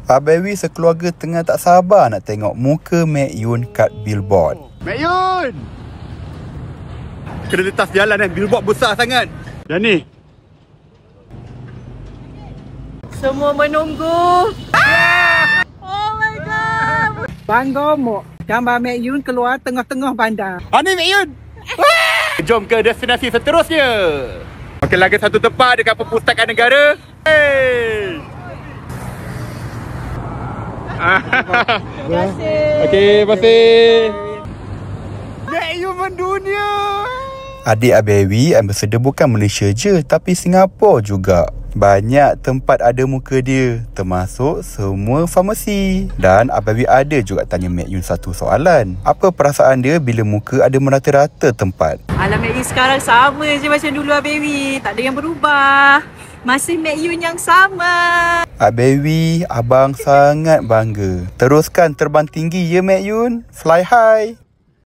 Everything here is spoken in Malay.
Abewi sekeluarga tengah tak sabar nak tengok muka Mek Yun kat billboard. Mek Yun! Kena letas jalan billboard besar sangat. Dan ni. Semua menunggu. Oh my god. Bangga mok. Gambar Mek Yun keluar tengah-tengah bandar. Ni Mek Yun. Jom ke destinasi seterusnya. Okey, lagi satu tempat dekat Perpustakaan Negara. Hey! Terima kasih. Okey, terima kasih. Mek Yun mendunia. Adik Abewi ambassador bukan Malaysia je, tapi Singapura juga. Banyak tempat ada muka dia, termasuk semua farmasi. Dan Abewi ada juga tanya Mek Yun satu soalan. Apa perasaan dia bila muka ada merata-rata tempat? Alam Mek Yun sekarang sama je macam dulu Abewi. Tak ada yang berubah. Masih Mek Yun yang sama. Abewi, abang sangat bangga. Teruskan terbang tinggi ya Mek Yun. Fly high.